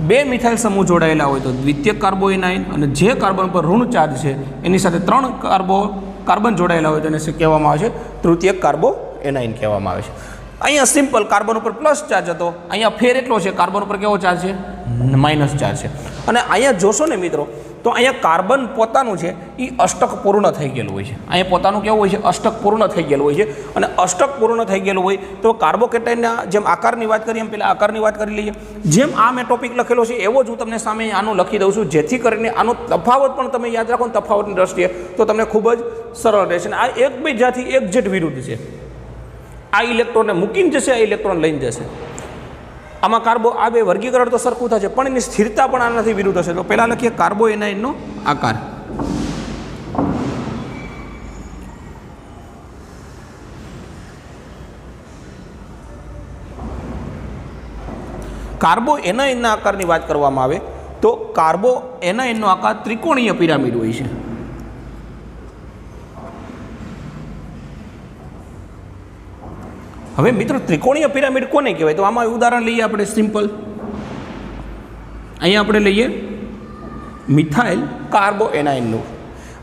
2 મિથાઇલ સમૂહ જોડાયેલા હોય તો દ્વિતીયક કાર્બોએનાઇન. અને જે કાર્બન પર ઋણ ચાર્જ છે એની સાથે 3 કાર્બન જોડાયેલા હોય તો એને કહેવામાં આવે છે તૃતીયક કાર્બોએનાઇન કહેવામાં આવે છે. અહીંયા સિમ્પલ કાર્બન ઉપર પ્લસ ચાર્જ હતો, અહીંયા ફેર એટલો છે કાર્બન ઉપર કેવો ચાર્જ છે? માઇનસ ચાર્જ છે. અને અહીંયા જોશો ને મિત્રો તો અહીંયા કાર્બન પોતાનું છે એ અષ્ટક પૂર્ણ થઈ ગયેલું હોય છે. અહીંયા પોતાનું કેવું હોય છે? અષ્ટક પૂર્ણ થઈ ગયેલું હોય છે. અને અષ્ટક પૂર્ણ થઈ ગયેલું હોય તો કાર્બોકેટાઇનના જેમ આકારની વાત કરીએ એમ પહેલાં આકારની વાત કરી લઈએ. જેમ આ મેં ટોપિક લખેલો છે એવો જ હું તમને સામે આનું લખી દઉં છું, જેથી કરીને આનો તફાવત પણ તમે યાદ રાખો ને તફાવતની દ્રષ્ટિએ તો તમને ખૂબ જ સરળ રહેશે. અને આ એકબીજાથી એક્ઝેક્ટ વિરુદ્ધ છે. આ ઇલેક્ટ્રોનને મૂકીને જશે, આ ઇલેક્ટ્રોન લઈને જશે. આમાં આ 2 વર્ગીકરણ તો સરખું થશે પણ એની સ્થિરતા પણ આનાથી વિરુદ્ધ હશે. તો પહેલાં લખીએ કાર્બોએનાઇનનો આકાર. કાર્બોએનાઇનના આકારની વાત કરવામાં આવે તો કાર્બોએનાઇનનો આકાર ત્રિકોણીય પિરામિડ હોય છે. હવે મિત્રો ત્રિકોણીય પિરામિડ કોને કહેવાય? તો આમાં ઉદાહરણ લઈએ આપણે સિમ્પલ. અહીંયા આપણે લઈએ મિથાઇલ કાર્બોએનાઇનનું.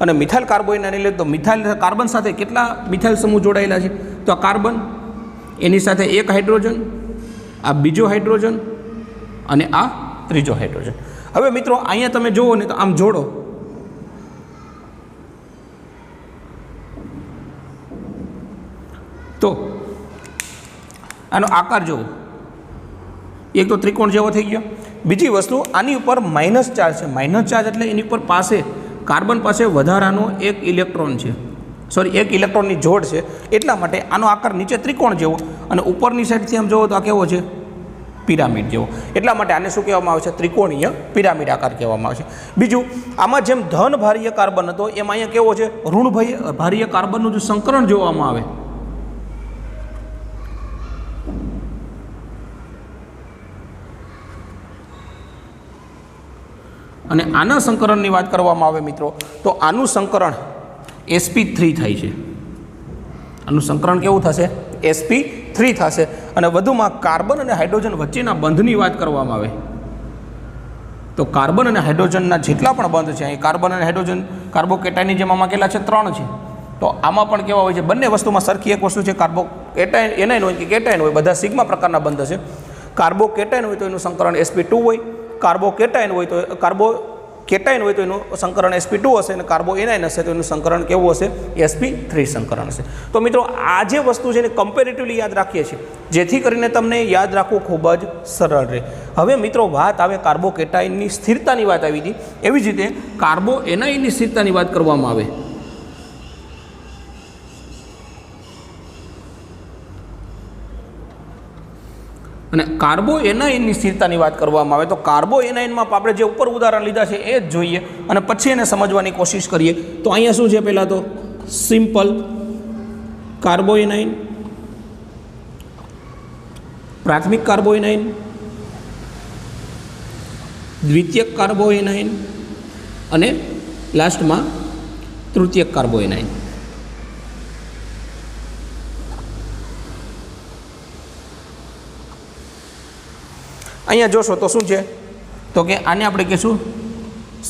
અને મિથાઇલ કાર્બોએનાઇન એટલે તો મિથાઇલ કાર્બન સાથે કેટલા મિથાઇલ સમૂહ જોડાયેલા છે? તો આ કાર્બન, એની સાથે એક હાઇડ્રોજન, આ બીજો હાઇડ્રોજન અને આ ત્રીજો હાઇડ્રોજન. હવે મિત્રો અહીંયા તમે જુઓ ને તો આમ જોડો તો આનો આકાર જુઓ, એક તો ત્રિકોણ જેવો થઈ ગયો. બીજી વસ્તુ, આની ઉપર માઇનસ ચાર્જ છે. માઇનસ ચાર્જ એટલે એની ઉપર પાસે કાર્બન પાસે વધારાનો એક ઇલેક્ટ્રોન છે, સોરી એક ઇલેક્ટ્રોનની જોડ છે. એટલા માટે આનો આકાર નીચે ત્રિકોણ જેવો અને ઉપરની સાઈડથી આમ જુઓ તો આ કેવો છે? પિરામિડ જેવો. એટલા માટે આને શું કહેવામાં આવે છે? ત્રિકોણીય પિરામિડ આકાર કહેવામાં આવે છે. બીજું, આમાં જેમ ધન ભારીય કાર્બન હતો એમ અહીંયા કેવો છે? ઋણ ભારીય કાર્બનનું જે સંકરણ જોવામાં આવે. અને આના સંકરણની વાત કરવામાં આવે મિત્રો તો આનું સંકરણ sp3 થાય છે. આનું સંકરણ કેવું થશે? sp3 થશે. અને વધુમાં કાર્બન અને હાઇડ્રોજન વચ્ચેના બંધની વાત કરવામાં આવે તો કાર્બન અને હાઇડ્રોજનના જેટલા પણ બંધ છે, અહીં કાર્બન અને હાઇડ્રોજન કાર્બોકેટાઇનની જેમ આમાં કેટલા છે? 3 છે. તો આમાં પણ કેવા હોય છે? બંને વસ્તુમાં સરખી એક વસ્તુ છે, કાર્બોકેટાઇન એનાઇન હોય કે કેટાઇન હોય, બધા સિગ્મા પ્રકારના બંધ છે. કાર્બોકેટાઇન હોય તો એનું સંકરણ sp2 હોય, કાર્બોકેટાઇન હોય તો કાર્બોકેટાઇન હોય તો એનું સંકરણ sp2 હશે, અને કાર્બોએનાઇન હશે તો એનું સંકરણ કેવું હશે? sp3 સંકરણ હશે. તો મિત્રો આ જે વસ્તુ છે એને કમ્પેરેટિવલી યાદ રાખીએ છીએ જેથી કરીને તમને યાદ રાખવું ખૂબ જ સરળ રહે. હવે મિત્રો વાત આવે કાર્બોકેટાઇનની સ્થિરતાની વાત આવી હતી, એવી જ રીતે કાર્બોએનાઇનની સ્થિરતાની વાત કરવામાં આવે. અને કાર્બોએનાઇનની સ્થિરતાની વાત કરવામાં આવે તો કાર્બોએનાઇનમાં આપણે જે ઉપર ઉદાહરણ લીધા છે એ જ જોઈએ અને પછી એને સમજવાની કોશિશ કરીએ. તો અહીંયા શું છે? પહેલાં તો સિમ્પલ કાર્બોએનાઇન, પ્રાથમિક કાર્બોએનાઇન, દ્વિતીયક કાર્બોએનાઇન અને લાસ્ટમાં તૃતીયક કાર્બોએનાઇન. અહીંયા જોશો તો શું છે? તો કે આને આપણે કહીશું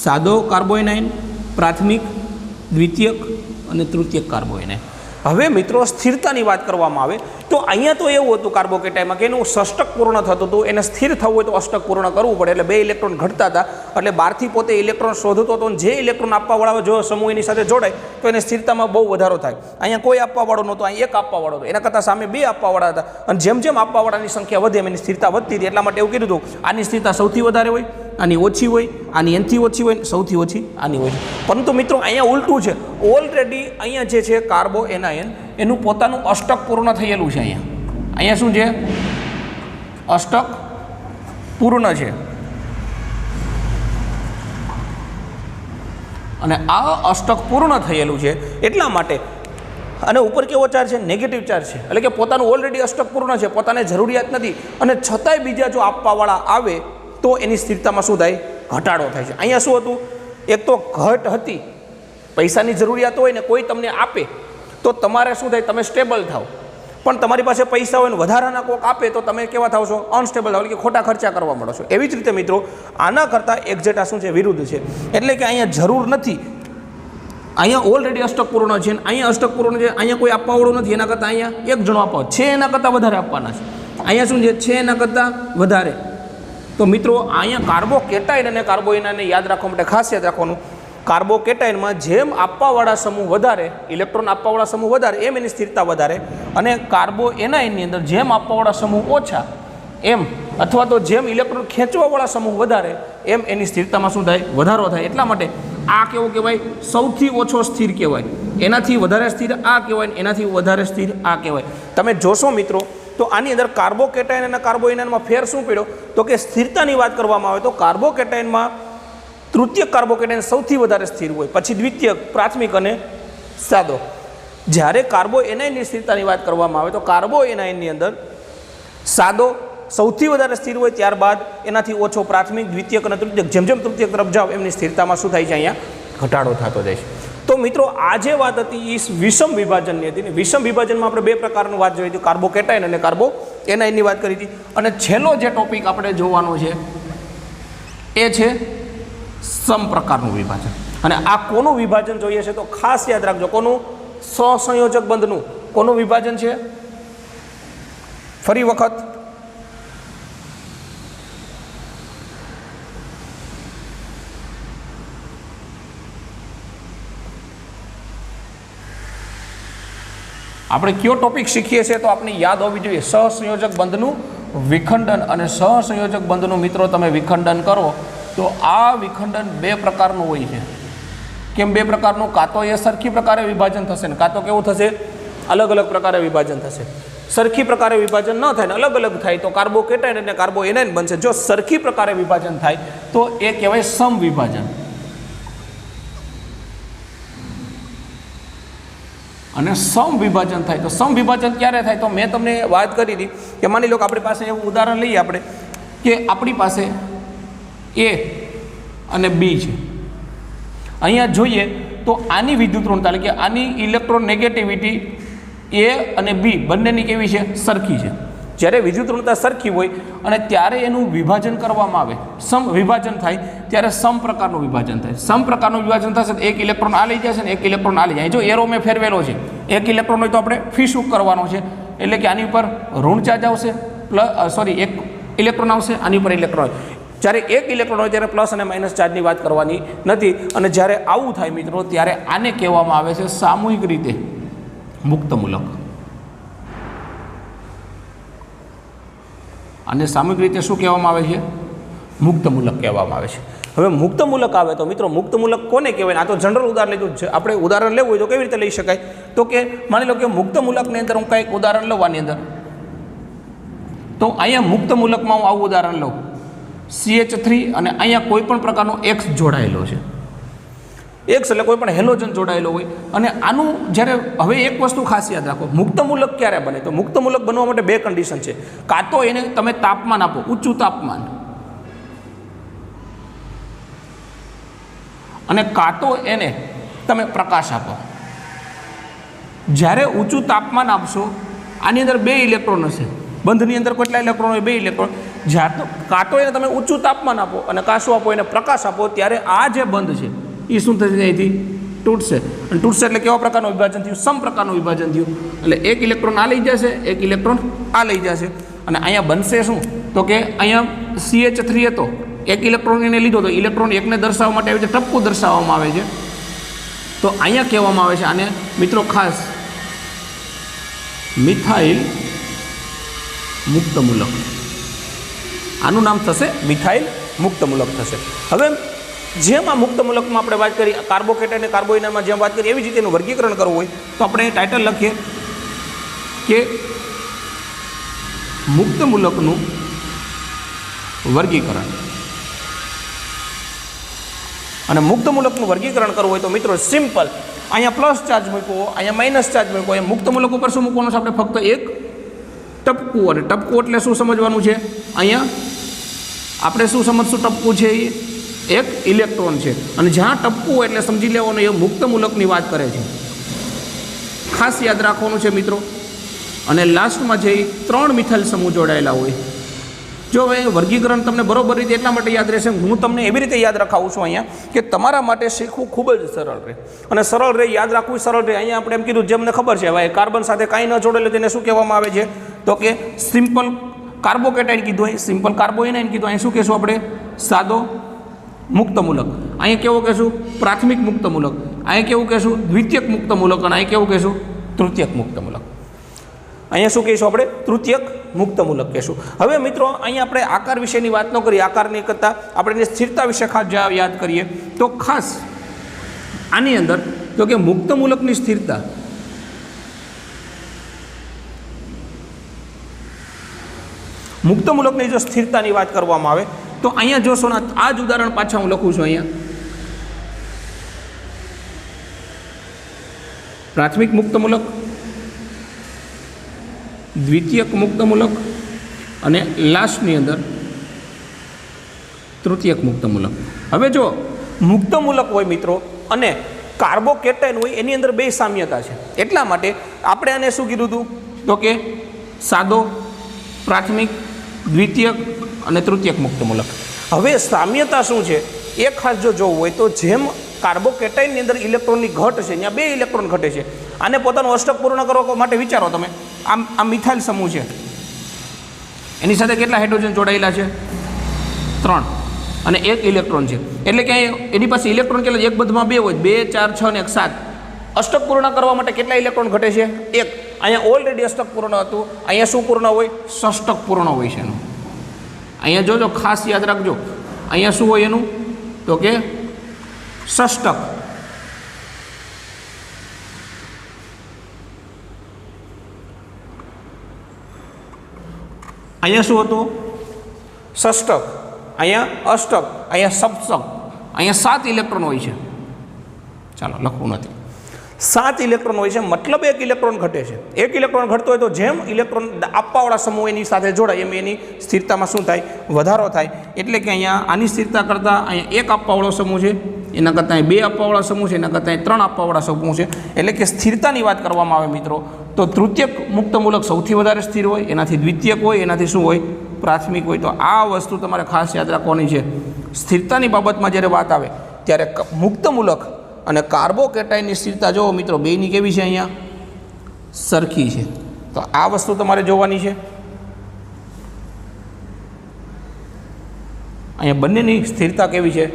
સાદો કાર્બોએનાઇન, પ્રાથમિક, દ્વિતીયક અને તૃતીયક કાર્બોએનાઇન. હવે મિત્રો સ્થિરતાની વાત કરવામાં આવે તો અહીંયા તો એવું હતું કાર્બોકેટાઇનમાં કે એનું ષષ્ટક પૂર્ણ થતું હતું, એને સ્થિર થવું હોય તો અષ્ટક પૂર્ણ કરવું પડે, એટલે 2 ઇલેક્ટ્રોન ઘટતા હતા. એટલે બહારથી પોતે ઇલેક્ટ્રોન શોધતો હતો, જે ઇલેક્ટ્રોન આપવાવાળા જો સમૂહ એની સાથે જોડાય તો એને સ્થિરતામાં બહુ વધારો થાય. અહીંયા કોઈ આપવાવાળો નહોતો, અહીં એક આપવાવાળો હતો, એના કરતાં સામે 2 આપવાવાળા હતા. અને જેમ જેમ આપવાવાળાની સંખ્યા વધે એમ એની સ્થિરતા વધતી હતી. એટલા માટે એવું કીધું હતું આની સ્થિરતા સૌથી વધારે હોય, આની ઓછી હોય, આની એનથી ઓછી હોય, સૌથી ઓછી આની હોય. પરંતુ મિત્રો અહીંયા ઉલટું છે. ઓલરેડી અહીંયા જે છે કાર્બોએનાઇન એનું પોતાનું અષ્ટક પૂર્ણ થયેલું છે. અહીંયા શું છે? અષ્ટક પૂર્ણ છે. અને આ અષ્ટક પૂર્ણ થયેલું છે એટલા માટે. અને ઉપર કેવો ચાર્જ છે? નેગેટિવ ચાર્જ છે. એટલે કે પોતાનું ઓલરેડી અષ્ટક પૂર્ણ છે, પોતાને જરૂરિયાત નથી, અને છતાંય બીજા જો આપવાવાળા આવે તો એની સ્થિરતામાં શું થાય? ઘટાડો થાય છે. અહીંયા શું હતું? એક તો ઘટ હતી, પૈસાની જરૂરિયાત હોય ને કોઈ તમને આપે તો તમારે શું થાય? તમે સ્ટેબલ થાવ. પણ તમારી પાસે પૈસા હોય ને વધારાના કોઈક આપે તો તમે કેવા થાવ છો? અનસ્ટેબલ થાવ, એટલે કે ખોટા ખર્ચા કરવા માંડો છો. એવી જ રીતે મિત્રો આના કરતાં એક્ઝેક્ટ આ શું છે? વિરુદ્ધ છે. એટલે કે અહીંયા જરૂર નથી, અહીંયા ઓલરેડી અષ્ટક પૂર્ણ છે, અહીંયા અષ્ટક પૂર્ણ છે, અહીંયા કોઈ આપવાવાળું નથી, એના કરતાં અહીંયા એક જણો આપવા છે, એના કરતાં વધારે આપવાના છે. અહીંયા શું છે? એના કરતાં વધારે. તો મિત્રો અહીંયા કાર્બોકેટાઇન અને કાર્બોએનાઇનને યાદ રાખવા માટે ખાસ યાદ રાખવાનું, કાર્બોકેટાઇનમાં જેમ આપવાવાળા સમૂહ વધારે, ઇલેક્ટ્રોન આપવાવાળા સમૂહ વધારે, એમ એની સ્થિરતા વધારે. અને કાર્બોએનાઇનની અંદર જેમ આપવાવાળા સમૂહ ઓછા એમ, અથવા તો જેમ ઇલેક્ટ્રોન ખેંચવાવાળા સમૂહ વધારે એમ એની સ્થિરતામાં શું થાય? વધારો થાય. એટલા માટે આ કેવું કહેવાય? સૌથી ઓછો સ્થિર કહેવાય. એનાથી વધારે સ્થિર આ કહેવાય, એનાથી વધારે સ્થિર આ કહેવાય. તમે જોશો મિત્રો તો આની અંદર કાર્બોકેટાઇન અને કાર્બોએનાઇનમાં ફેર શું પડ્યો? તો કે સ્થિરતાની વાત કરવામાં આવે તો કાર્બોકેટાઇનમાં તૃતીયક કાર્બોકેટાઇન સૌથી વધારે સ્થિર હોય, પછી દ્વિતીયક, પ્રાથમિક અને સાદો. જ્યારે કાર્બોએનાઇનની સ્થિરતાની વાત કરવામાં આવે તો કાર્બોએનાઇનની અંદર સાદો સૌથી વધારે સ્થિર હોય, ત્યારબાદ એનાથી ઓછો પ્રાથમિક, દ્વિતીયક અને તૃતીયક. જેમ જેમ તૃતીયક તરફ જાઓ એમની સ્થિરતામાં શું થાય છે? અહીંયા ઘટાડો થતો જાય છે. તો તો મિત્રો આ જે વાત હતી એ વિષમ વિભાજનની હતી ને વિષમ વિભાજનમાં આપણે બે પ્રકારનું વાત જોઈ હતી, કાર્બોકેટાઇન અને કાર્બોએનાઇનની વાત કરી હતી. અને છેલ્લો જે ટોપિક આપણે જોવાનો છે એ છે સમ પ્રકારનું વિભાજન. અને આ કોનું વિભાજન જોઈએ છે તો ખાસ યાદ રાખજો, કોનું? સહસંયોજક બંધનું. કોનું વિભાજન છે? ફરી વખત આપણે કયો ટોપિક શીખીએ છીએ તો આપણે યાદ હોવી જોઈએ સહસંયોજક બંધનું વિખંડન. અને સહસંયોજક બંધનું મિત્રો તમે વિખંડન કરો તો આ વિખંડન બે પ્રકારનું હોય છે. કેમ બે પ્રકારનું? કાં તો એ સરખી પ્રકારે વિભાજન થશે ને કાં તો કેવું થશે? અલગ અલગ પ્રકારે વિભાજન થશે. સરખી પ્રકારે વિભાજન ન થાય ને અલગ અલગ થાય તો કાર્બોકેટાઇન અને કાર્બોએનાઇન બનશે. જો સરખી પ્રકારે વિભાજન થાય તો એ કહેવાય સમ વિભાજન. અને સમ વિભાજન થાય તો સમ વિભાજન ક્યારે થાય? તો મેં તમને વાત કરી હતી કે માની લો કે આપણી પાસે એવું ઉદાહરણ લઈએ આપણે કે આપણી પાસે એ અને બી છે. અહીંયા જોઈએ તો આની વિદ્યુત ઋણતા એટલે કે આની ઇલેક્ટ્રોન નેગેટિવિટી એ અને બી બંનેની કેવી છે? સરખી છે. જ્યારે વિદ્યુત ઋણતા સરખી હોય અને ત્યારે એનું વિભાજન કરવામાં આવે, સમ વિભાજન થાય ત્યારે સમ પ્રકારનું વિભાજન થાય. સમ પ્રકારનું વિભાજન થશે તો એક ઇલેક્ટ્રોન આ લઈ જશે ને એક ઇલેક્ટ્રોન આ લઈ જાય. જો એરો મેં ફેરવેલો છે, એક ઇલેક્ટ્રોન હોય તો આપણે ફીસુક કરવાનો છે એટલે કે આની ઉપર ઋણ ચાર્જ આવશે, એક ઇલેક્ટ્રોન આવશે, આની ઉપર ઇલેક્ટ્રોન. જ્યારે એક ઇલેક્ટ્રોન હોય ત્યારે પ્લસ અને માઇનસ ચાર્જની વાત કરવાની નથી. અને જ્યારે આવું થાય મિત્રો ત્યારે આને કહેવામાં આવે છે સામૂહિક રીતે મુક્તમૂલક. અને સામૂહિક રીતે શું કહેવામાં આવે છે? મુક્તમૂલક કહેવામાં આવે છે. હવે મુક્તમૂલક આવે તો મિત્રો મુક્તમૂલક કોને કહેવાય? આ તો જનરલ ઉદાહરણ લીધું છે. આપણે ઉદાહરણ લેવું હોય તો કેવી રીતે લઈ શકાય? તો કે માની લો કે મુક્તમૂલકની અંદર હું કંઈક ઉદાહરણ લઉં આની અંદર, તો અહીંયા મુક્તમૂલકમાં હું આવું ઉદાહરણ લઉં CH3 અને અહીંયા કોઈ પણ પ્રકારનો X જોડાયેલો છે. X એટલે કોઈ પણ હેલોજન જોડાયેલો હોય. અને આનું જ્યારે હવે એક વસ્તુ ખાસ યાદ રાખો, મુક્તમૂલક ક્યારે બને? તો મુક્તમૂલક બનવા માટે બે કન્ડિશન છે. કાં તો એને તમે તાપમાન આપો, ઊંચું તાપમાન, અને કાં તો એને તમે પ્રકાશ આપો. જ્યારે ઊંચું તાપમાન આપશો આની અંદર બે ઇલેક્ટ્રોન હશે, બંધની અંદર કેટલા ઇલેક્ટ્રોન હોય? બે ઇલેક્ટ્રોન. જ્યાં તો કાં તો એને તમે ઊંચું તાપમાન આપો અને કાં શું આપો? એને પ્રકાશ આપો. ત્યારે આ જે બંધ છે એ શું થશે? અહીંથી તૂટશે. અને તૂટશે એટલે કેવા પ્રકારનું વિભાજન થયું? સમ પ્રકારનું વિભાજન થયું. એટલે એક ઇલેક્ટ્રોન આ લઈ જશે, એક ઇલેક્ટ્રોન આ લઈ જશે. અને અહીંયા બનશે શું? તો કે અહીંયા CH3 હતો, એક ઇલેક્ટ્રોન એને લીધો તો ઇલેક્ટ્રોન એકને દર્શાવવા માટે આવી રીતે ટપકું દર્શાવવામાં આવે છે. તો અહીંયા કહેવામાં આવે છે આને મિત્રો ખાસ મિથાઇલ મુક્તમૂલક. આનું નામ થશે મિથાઇલ મુક્તમૂલક થશે. હવે જેમ આ મુક્તમૂલકમાં આપણે વાત કરી, કાર્બોકેટાઇન અને કાર્બોએનાઇનમાં જેમ વાત કરી એવી જ રીતે એનું વર્ગીકરણ કરવું હોય તો આપણે ટાઇટલ લખીએ કે મુક્તમૂલકનું વર્ગીકરણ. અને મુક્તમૂલકનું વર્ગીકરણ કરવું હોય તો મિત્રો સિમ્પલ, અહીંયા પ્લસ ચાર્જ મૂકવો, અહીંયા માઇનસ ચાર્જ મૂકવો. એ મુક્તમૂલક ઉપર શું મૂકવાનું છે? આપણે ફક્ત એક ટપકું. અને ટપકું એટલે શું સમજવાનું છે? અહીંયા આપણે શું સમજશું? ટપકું છે એ એક ઇલેક્ટ્રોન છે. અને જ્યાં ટપકું હોય એટલે સમજી લેવાનું એ મુક્તમૂલકની વાત કરે છે. ખાસ યાદ રાખવાનું છે મિત્રો. અને લાસ્ટમાં જે 3 મિથાઇલ સમૂહ જોડાયેલા હોય, જો હવે વર્ગીકરણ તમને બરોબર રીતે એટલા માટે યાદ રહેશે, હું તમને એવી રીતે યાદ રખાવું છું અહીંયા કે તમારા માટે શીખવું ખૂબ જ સરળ રહે. અને સરળ રહે, યાદ રાખવું સરળ રહે. અહીંયા આપણે એમ કીધું જેમને ખબર છે, હવે કાર્બન સાથે કાંઈ ન જોડેલું તેને શું કહેવામાં આવે છે? તો કે સિમ્પલ કાર્બોકેટાઇન કીધું, અહીં સિમ્પલ કાર્બોએનાઇન કીધું. અહીં શું કહેશું આપણે? સાદો મુક્તમૂલક. અહીંયા કેવું કહેશું? પ્રાથમિક મુક્તમૂલક. અહીં કેવું કહેશું? દ્વિતીયક મુક્તમૂલક. અને અહીં કેવું કહેશું? તૃતીયક મુક્તમૂલક. અહીંયા શું કહીશું આપણે? તૃતીયક મુક્તમૂલક કહેશું. હવે મિત્રો અહીંયા આપણે આકાર વિશેની વાત ન કરીએ, આકારની કરતાં આપણે એની સ્થિરતા વિશે ખાસ યાદ કરીએ તો ખાસ આની અંદર તો કે મુક્તમૂલકની સ્થિરતા મુક્તમૂલકની જો સ્થિરતાની વાત કરવામાં આવે તો અહીંયા જોશો ને, આ જ ઉદાહરણ પાછા હું લખું છું. અહીંયા પ્રાથમિક મુક્તમૂલક, દ્વિતીયક મુક્તમૂલક અને લાસ્ટની અંદર તૃતીયક મુક્તમૂલક. હવે જો મુક્તમૂલક હોય મિત્રો અને કાર્બોકેટાઇન હોય એની અંદર બે સામ્યતા છે, એટલા માટે આપણે આને શું કીધું હતું તો કે સાદો, પ્રાથમિક, દ્વિતીયક અને તૃતીયક મુક્તમૂલક. હવે સામ્યતા શું છે એ ખાસ જો જોવું હોય તો જેમ કાર્બોકેટાઇનની અંદર ઇલેક્ટ્રોનની ઘટ છે, ત્યાં બે ઇલેક્ટ્રોન ઘટે છે. આને પોતાનું અષ્ટક પૂર્ણ કરવા માટે વિચારો તમે, આ મિથાઇલ સમૂહ છે, એની સાથે કેટલા હાઇડ્રોજન જોડાયેલા છે? 3 અને 1 ઇલેક્ટ્રોન છે. એટલે કે એની પાસે ઇલેક્ટ્રોન કેટલા? એક બધમાં 2 હોય, 2 4 6 અને 1 7. અષ્ટક પૂર્ણ કરવા માટે કેટલા ઇલેક્ટ્રોન ઘટે છે? 1. અહીંયા ઓલરેડી અષ્ટક પૂર્ણ હતું, અહીંયા શું પૂર્ણ હોય? ષષ્ટક પૂર્ણ હોય છે એનું. અહીંયા જોજો, ખાસ યાદ રાખજો, અહીંયા શું હોય એનું તો કે ષષ્ટક. અહીંયા શું હતું? ષષ્ટક. અહીંયા અષ્ટક, અહીંયા સપ્તક, અહીંયા 7 ઇલેક્ટ્રોન હોય છે. ચાલો લખવું નથી, 7 ઇલેક્ટ્રોન હોય છે, મતલબ 1 ઇલેક્ટ્રોન ઘટે છે. 1 ઇલેક્ટ્રોન ઘટતો હોય તો જેમ ઇલેક્ટ્રોન આપવાવાળા સમૂહ એની સાથે જોડાય એમ એની સ્થિરતામાં શું થાય? વધારો થાય. એટલે કે અહીંયા આની સ્થિરતા કરતાં અહીંયા 1 આપવાવાળો સમૂહ છે, એના કરતાં 2 આપવાવાળા સમૂહ છે, એના કરતાં 3 આપવાવાળા સમૂહ છે. એટલે કે સ્થિરતાની વાત કરવામાં આવે મિત્રો તો તૃતીયક મુક્તમૂલક સૌથી વધારે સ્થિર હોય, એનાથી દ્વિતીયક હોય, એનાથી શું હોય? પ્રાથમિક હોય. તો આ વસ્તુ તમારે ખાસ યાદ રાખવાની છે. સ્થિરતાની બાબતમાં જ્યારે વાત આવે ત્યારે મુક્તમૂલક અને કાર્બોકેટાઇનની સ્થિરતા જુઓ મિત્રો, બેની કેવી છે? અહીંયા સરખી છે. તો આ વસ્તુ તમારે જોવાની છે. અહીંયા બંનેની સ્થિરતા કેવી છે?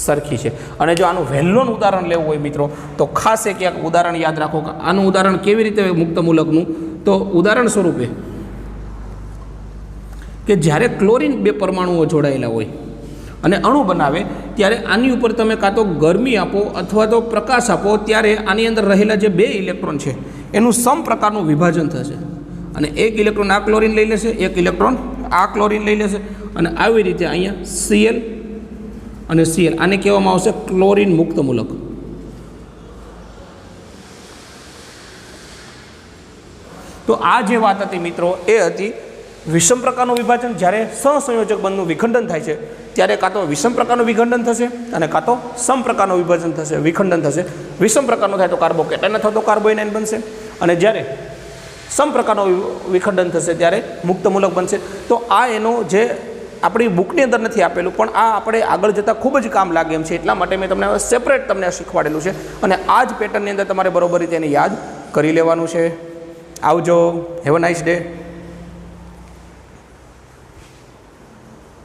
સરખી છે. અને જો આનું વહેલું ઉદાહરણ લેવું હોય મિત્રો તો ખાસ એક ઉદાહરણ યાદ રાખો કે આનું ઉદાહરણ કેવી રીતે મુક્તમૂલકનું, તો ઉદાહરણ સ્વરૂપે કે જ્યારે ક્લોરીન 2 પરમાણુઓ જોડાયેલા હોય અને અણુ બનાવે ત્યારે આની ઉપર તમે કાં તો ગરમી આપો અથવા તો પ્રકાશ આપો, ત્યારે આની અંદર રહેલા જે 2 ઇલેક્ટ્રોન છે એનું સમ પ્રકારનું વિભાજન થશે અને 1 ઇલેક્ટ્રોન આ ક્લોરીન લઈ લેશે, 1 ઇલેક્ટ્રોન આ ક્લોરીન લઈ લેશે અને આવી રીતે અહીંયા Cl અને Cl, આને કહેવામાં આવશે ક્લોરીન મુક્તમૂલક. તો આ જે વાત હતી મિત્રો એ હતી વિષમ પ્રકારનું વિભાજન. જ્યારે સહસંયોજક બંધનું વિખંડન થાય છે ત્યારે કાં તો વિષમ પ્રકારનું વિખંડન થશે અને કાં તો સમ પ્રકારનું વિભાજન થશે, વિખંડન થશે. વિષમ પ્રકારનું થાય તો કાર્બોકેટાઇન અથવા તો કાર્બોએનાઇન બનશે અને જ્યારે સમ પ્રકારનું વિખંડન થશે ત્યારે મુક્તમૂલક બનશે. તો આ એનો જે આપણી બુકની અંદર નથી આપેલું પણ આ આપણે આગળ જતાં ખૂબ જ કામ લાગે એમ છે, એટલા માટે મેં તમને સેપરેટ તમને શીખવાડેલું છે અને આ જ પેટર્નની અંદર તમારે બરોબર રીતે એને યાદ કરી લેવાનું છે. આવજો. Have a nice day.